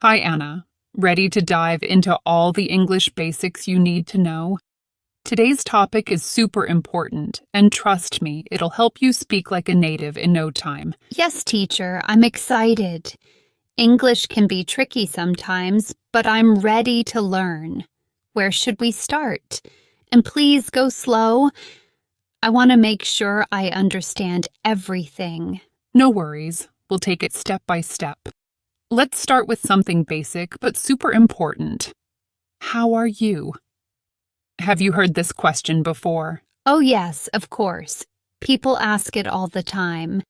Hi, Anna. Ready to dive into all the English basics you need to know? Today's topic is super important, and trust me, it'll help you speak like a native in no time. Yes, teacher, I'm excited. English can be tricky sometimes, but I'm ready to learn. Where should we start? And please go slow. I want to make sure I understand everything. No worries, we'll take it step by step. Let's start with something basic but super important. How are you? Have you heard this question before? Oh, yes, of course. People ask it all the time.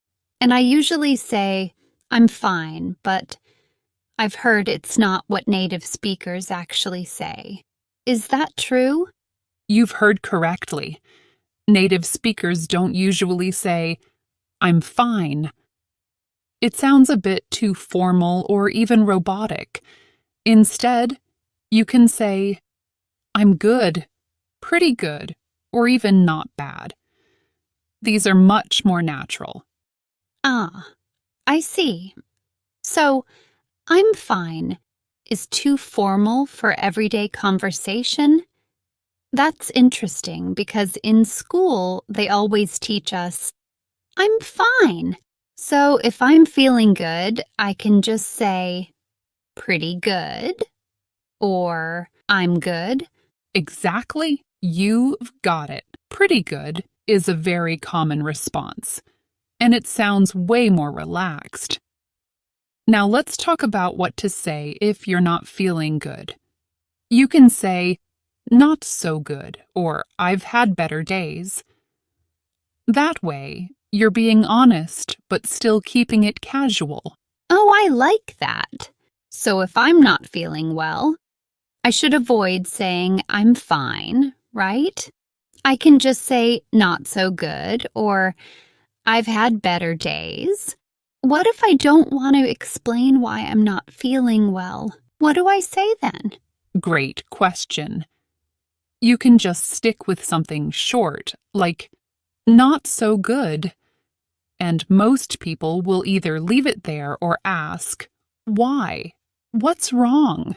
And I usually say, I'm fine, but I've heard it's not what native speakers actually say. Is that true? You've heard correctly. Native speakers don't usually say, I'm fine. It sounds a bit too formal or even robotic. Instead, you can say, I'm good, pretty good, or even not bad. These are much more natural. Ah, I see. So, I'm fine is too formal for everyday conversation? That's interesting because in school they always teach us, I'm fine. So if I'm feeling good, I can just say, pretty good, or I'm good. Exactly, you've got it. Pretty good is a very common response, and it sounds way more relaxed. Now let's talk about what to say if you're not feeling good. You can say, not so good, or I've had better days. That way, you're being honest, but still keeping it casual. Oh, I like that. So if I'm not feeling well, I should avoid saying I'm fine, right? I can just say not so good or I've had better days. What if I don't want to explain why I'm not feeling well? What do I say then? Great question. You can just stick with something short, like, not so good. And most people will either leave it there or ask, why? What's wrong?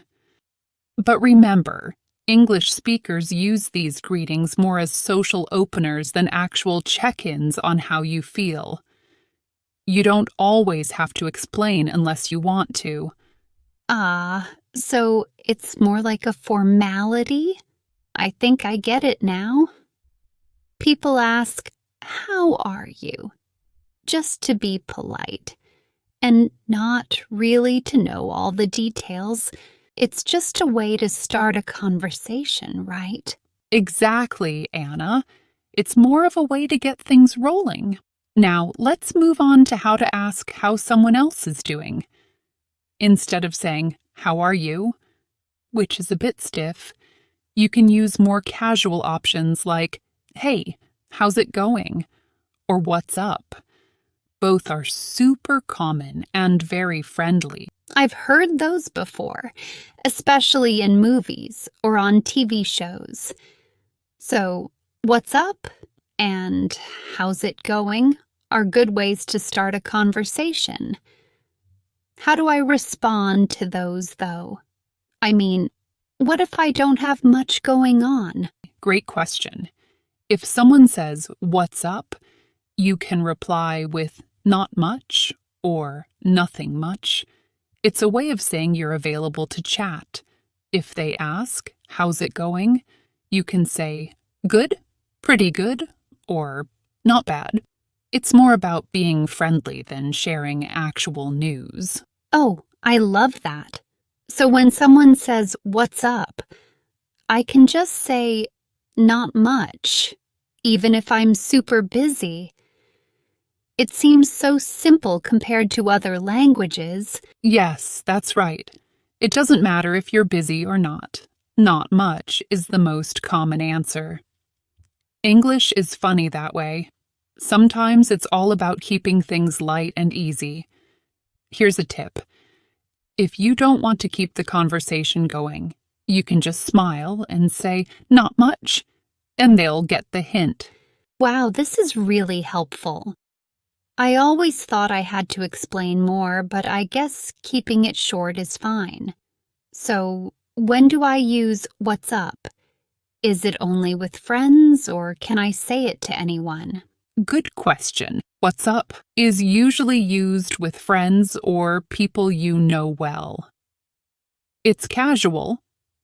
But remember, English speakers use these greetings more as social openers than actual check-ins on how you feel. You don't always have to explain unless you want to. Ah, so it's more like a formality? I think I get it now. People ask, how are you? Just to be polite, and not really to know all the details. It's just a way to start a conversation, right? Exactly, Anna. It's more of a way to get things rolling. Now, let's move on to how to ask how someone else is doing. Instead of saying, how are you? Which is a bit stiff, you can use more casual options like, hey, how's it going? Or what's up? Both are super common and very friendly. I've heard those before, especially in movies or on TV shows. So, what's up and how's it going are good ways to start a conversation. How do I respond to those, though? I mean, what if I don't have much going on? Great question. If someone says, what's up? You can reply with not much or nothing much. It's a way of saying you're available to chat. If they ask, how's it going? You can say, good, pretty good, or not bad. It's more about being friendly than sharing actual news. Oh, I love that. So when someone says, what's up? I can just say, not much, even if I'm super busy. It seems so simple compared to other languages. Yes, that's right. It doesn't matter if you're busy or not. Not much is the most common answer. English is funny that way. Sometimes it's all about keeping things light and easy. Here's a tip. If you don't want to keep the conversation going, you can just smile and say, not much, and they'll get the hint. Wow, this is really helpful. I always thought I had to explain more, but I guess keeping it short is fine. So, when do I use what's up? Is it only with friends, or can I say it to anyone? Good question. What's up is usually used with friends or people you know well. It's casual,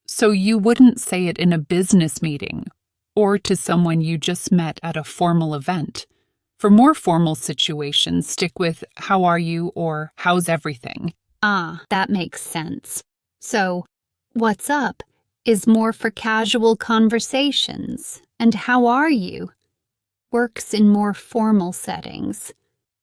so you wouldn't say it in a business meeting or to someone you just met at a formal event. For more formal situations, stick with how are you or how's everything. Ah, that makes sense. So, what's up is more for casual conversations, and how are you works in more formal settings.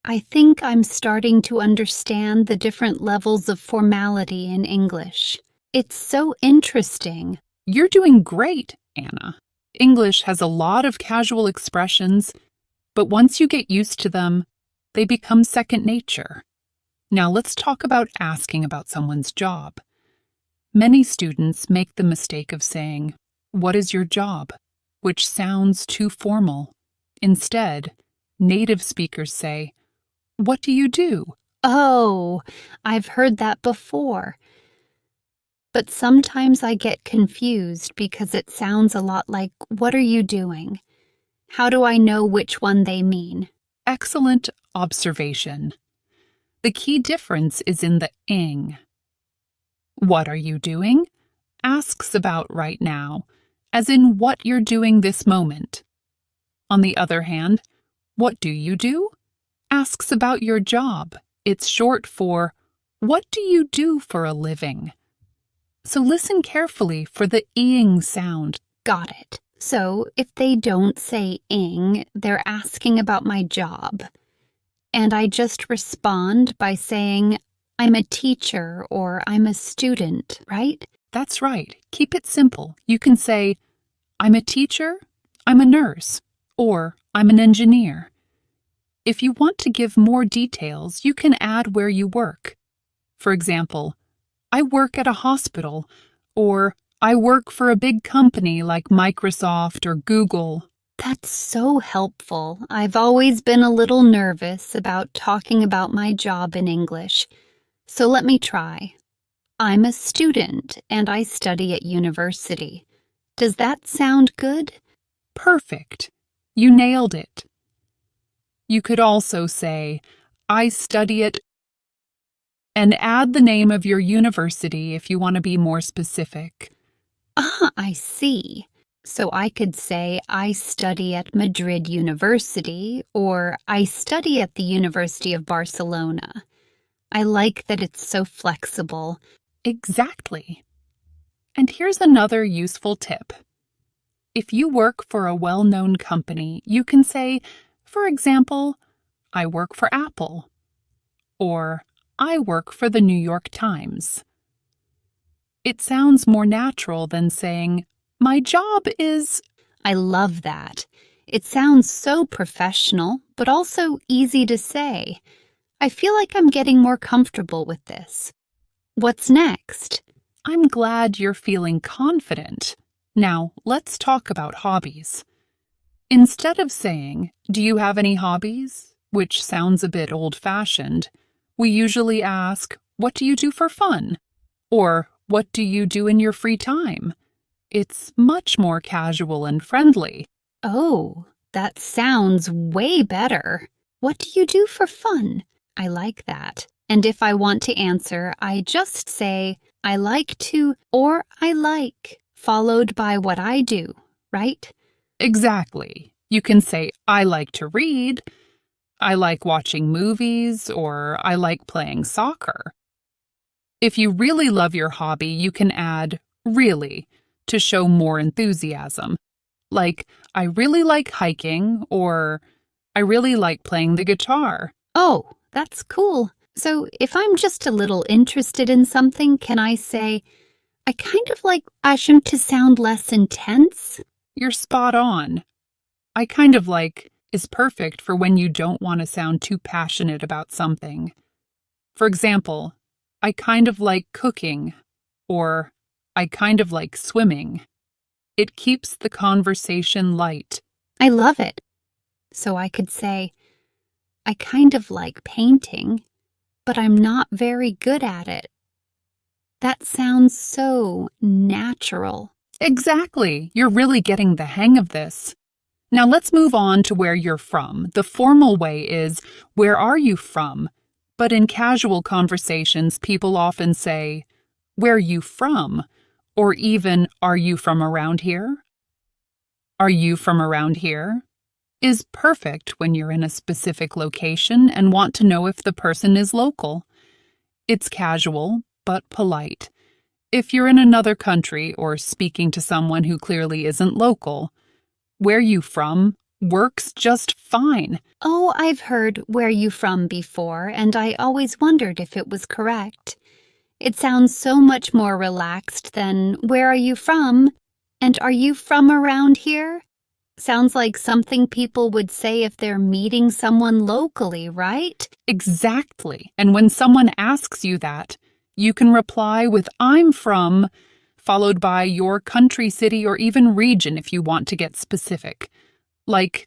I think I'm starting to understand the different levels of formality in English. It's so interesting. You're doing great, Anna. English has a lot of casual expressions, but once you get used to them, they become second nature. Now let's talk about asking about someone's job. Many students make the mistake of saying, "What is your job?" which sounds too formal. Instead, native speakers say, "What do you do?" Oh, I've heard that before. But sometimes I get confused because it sounds a lot like, "What are you doing?" How do I know which one they mean? Excellent observation. The key difference is in the ing. What are you doing? Asks about right now, as in what you're doing this moment. On the other hand, what do you do? Asks about your job. It's short for, what do you do for a living? So listen carefully for the ing sound. Got it. So if they don't say ing, they're asking about my job. And I just respond by saying, I'm a teacher or I'm a student, right? That's right. Keep it simple. You can say, I'm a teacher, I'm a nurse, or I'm an engineer. If you want to give more details, you can add where you work. For example, I work at a hospital, or I work for a big company like Microsoft or Google. That's so helpful. I've always been a little nervous about talking about my job in English. So let me try. I'm a student and I study at university. Does that sound good? Perfect. You nailed it. You could also say, I study at, and add the name of your university if you want to be more specific. Ah, I see. So I could say I study at Madrid University or I study at the University of Barcelona. I like that it's so flexible. Exactly. And here's another useful tip. If you work for a well-known company, you can say, for example, I work for Apple, or I work for the New York Times. It sounds more natural than saying, my job is... I love that. It sounds so professional, but also easy to say. I feel like I'm getting more comfortable with this. What's next? I'm glad you're feeling confident. Now, let's talk about hobbies. Instead of saying, do you have any hobbies? Which sounds a bit old-fashioned, we usually ask, what do you do for fun? Or, what do you do in your free time? It's much more casual and friendly. Oh, that sounds way better. What do you do for fun? I like that. And if I want to answer, I just say, I like to or I like, followed by what I do, right? Exactly. You can say, I like to read, I like watching movies, or I like playing soccer. If you really love your hobby, you can add really to show more enthusiasm. Like, I really like hiking, or I really like playing the guitar. Oh, that's cool. So if I'm just a little interested in something, can I say, I kind of like Asham to sound less intense? You're spot on. I kind of like is perfect for when you don't want to sound too passionate about something. For example, I kind of like cooking, or I kind of like swimming. It keeps the conversation light. I love it. So I could say, I kind of like painting, but I'm not very good at it. That sounds so natural. Exactly. You're really getting the hang of this. Now let's move on to where you're from. The formal way is, where are you from? But in casual conversations, people often say, where you from? Or even, are you from around here? Are you from around here? Is perfect when you're in a specific location and want to know if the person is local. It's casual, but polite. If you're in another country or speaking to someone who clearly isn't local, where you from works just fine. Oh, I've heard where you from before, and I always wondered if it was correct. It sounds so much more relaxed than where are you from? And are you from around here? Sounds like something people would say if they're meeting someone locally, right? Exactly. And when someone asks you that, you can reply with I'm from, followed by your country, city, or even region if you want to get specific. Like,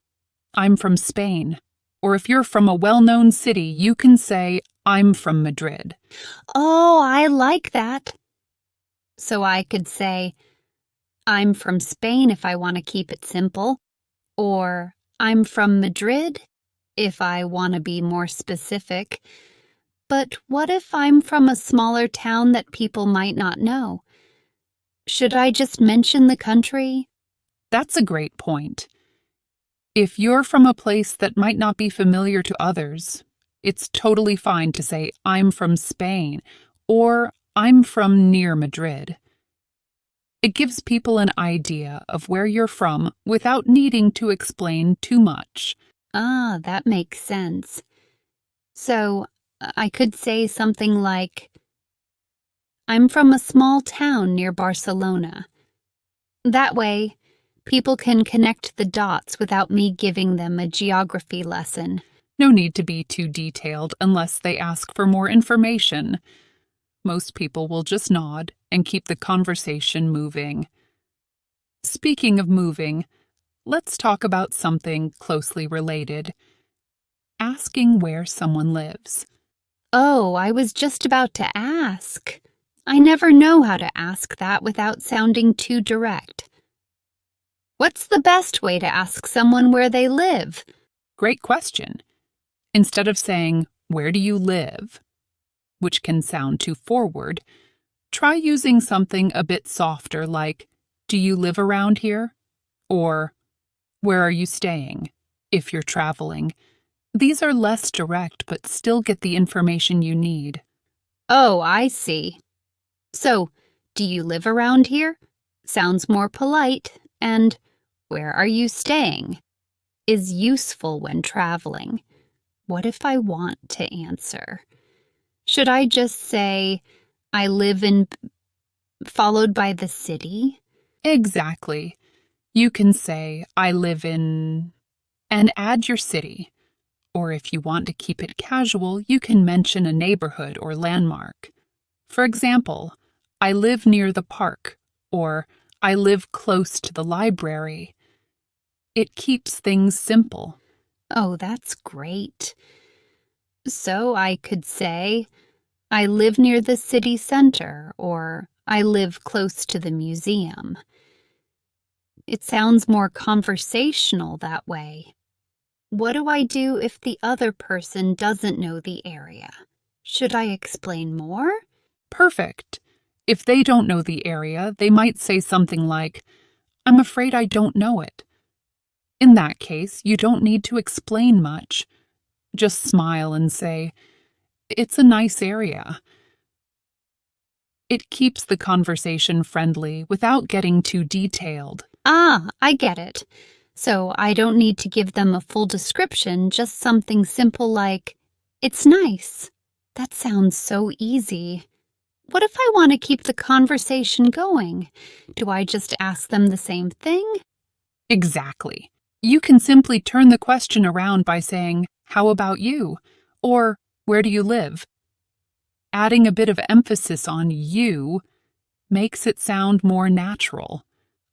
I'm from Spain. Or if you're from a well-known city, you can say, I'm from Madrid. Oh, I like that. So I could say, I'm from Spain if I want to keep it simple, or I'm from Madrid if I want to be more specific. But what if I'm from a smaller town that people might not know? Should I just mention the country? That's a great point. If you're from a place that might not be familiar to others, it's totally fine to say, I'm from Spain, or I'm from near Madrid. It gives people an idea of where you're from without needing to explain too much. Ah, that makes sense. So I could say something like, I'm from a small town near Barcelona. That way, people can connect the dots without me giving them a geography lesson. No need to be too detailed unless they ask for more information. Most people will just nod and keep the conversation moving. Speaking of moving, let's talk about something closely related. Asking where someone lives. Oh, I was just about to ask. I never know how to ask that without sounding too direct. What's the best way to ask someone where they live? Great question. Instead of saying, where do you live? Which can sound too forward, try using something a bit softer like, do you live around here? Or, where are you staying? If you're traveling. These are less direct but still get the information you need. Oh, I see. So, do you live around here? Sounds more polite, and where are you staying? Is useful when traveling. What if I want to answer? Should I just say, I live in, followed by the city? Exactly. You can say, I live in, and add your city. Or if you want to keep it casual, you can mention a neighborhood or landmark. For example, I live near the park, or I live close to the library. It keeps things simple. Oh, that's great. So I could say, I live near the city center, or I live close to the museum. It sounds more conversational that way. What do I do if the other person doesn't know the area? Should I explain more? Perfect. If they don't know the area, they might say something like, I'm afraid I don't know it. In that case, you don't need to explain much. Just smile and say, it's a nice area. It keeps the conversation friendly without getting too detailed. Ah, I get it. So I don't need to give them a full description, just something simple like, it's nice. That sounds so easy. What if I want to keep the conversation going? Do I just ask them the same thing? Exactly. You can simply turn the question around by saying, how about you? Or, where do you live? Adding a bit of emphasis on you makes it sound more natural.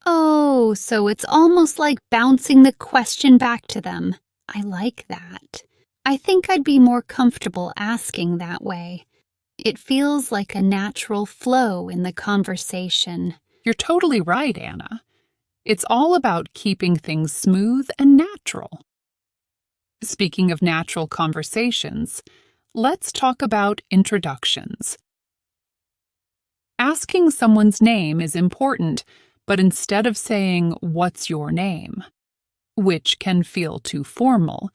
Oh, so it's almost like bouncing the question back to them. I like that. I think I'd be more comfortable asking that way. It feels like a natural flow in the conversation. You're totally right, Anna. It's all about keeping things smooth and natural. Speaking of natural conversations, let's talk about introductions. Asking someone's name is important, but instead of saying, "What's your name?" which can feel too formal,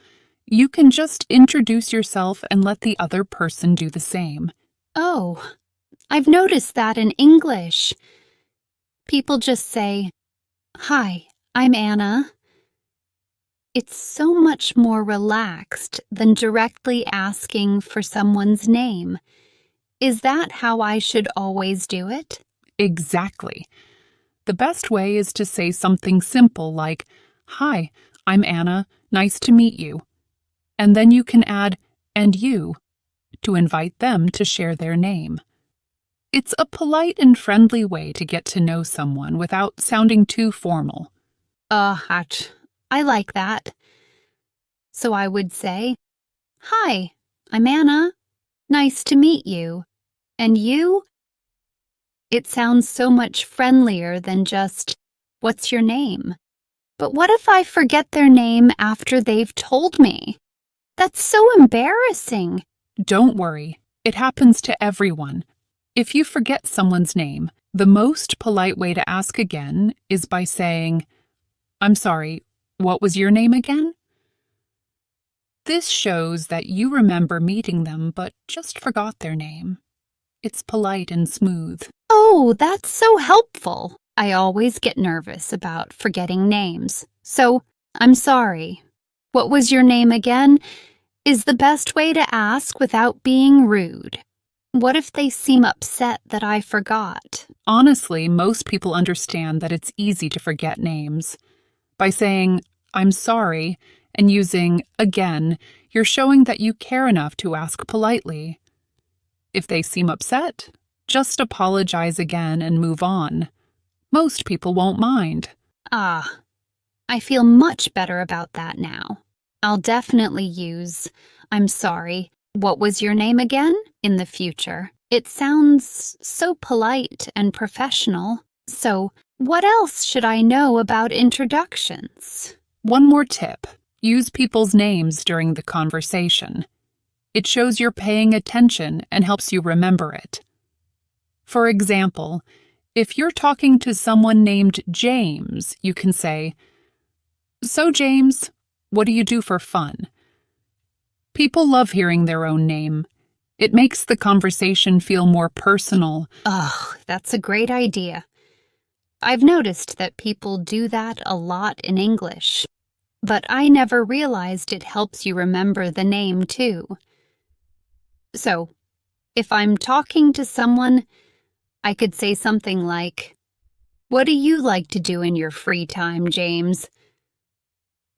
you can just introduce yourself and let the other person do the same. Oh, I've noticed that in English. People just say, "Hi, I'm Anna." It's so much more relaxed than directly asking for someone's name. Is that how I should always do it? Exactly. The best way is to say something simple like, "Hi, I'm Anna, nice to meet you." And then you can add, "and you," to invite them to share their name. It's a polite and friendly way to get to know someone without sounding too formal. I like that. So I would say, "Hi, I'm Anna. Nice to meet you. And you?" It sounds so much friendlier than just, "What's your name?" But what if I forget their name after they've told me? That's so embarrassing. Don't worry, it happens to everyone. If you forget someone's name, the most polite way to ask again is by saying, "I'm sorry, what was your name again?" This shows that you remember meeting them but just forgot their name. It's polite and smooth. Oh, that's so helpful. I always get nervous about forgetting names. So, "I'm sorry. What was your name again?" is the best way to ask without being rude. What if they seem upset that I forgot? Honestly, most people understand that it's easy to forget names. By saying, "I'm sorry," and using "again," you're showing that you care enough to ask politely. If they seem upset, just apologize again and move on. Most people won't mind. I feel much better about that now. I'll definitely use "I'm sorry. What was your name again?" in the future. It sounds so polite and professional. So, what else should I know about introductions? One more tip: use people's names during the conversation. It shows you're paying attention and helps you remember it. For example, if you're talking to someone named James, you can say, "So, James, what do you do for fun?" People love hearing their own name. It makes the conversation feel more personal. Oh, that's a great idea. I've noticed that people do that a lot in English, but I never realized it helps you remember the name too. So, if I'm talking to someone, I could say something like, "What do you like to do in your free time, James?"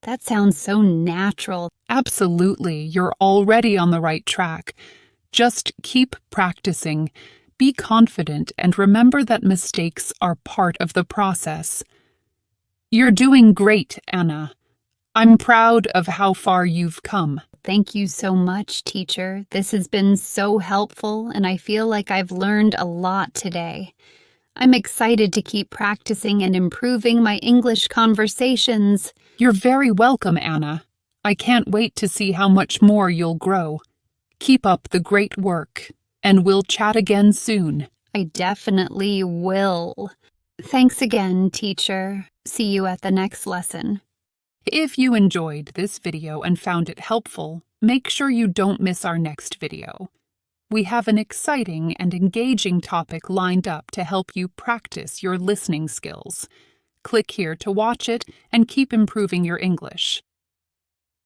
That sounds so natural. Absolutely, you're already on the right track. Just keep practicing. Be confident and remember that mistakes are part of the process. You're doing great, Anna. I'm proud of how far you've come. Thank you so much, teacher. This has been so helpful, and I feel like I've learned a lot today. I'm excited to keep practicing and improving my English conversations. You're very welcome, Anna. I can't wait to see how much more you'll grow. Keep up the great work, and we'll chat again soon. I definitely will. Thanks again, teacher. See you at the next lesson. If you enjoyed this video and found it helpful, make sure you don't miss our next video. We have an exciting and engaging topic lined up to help you practice your listening skills. Click here to watch it and keep improving your English.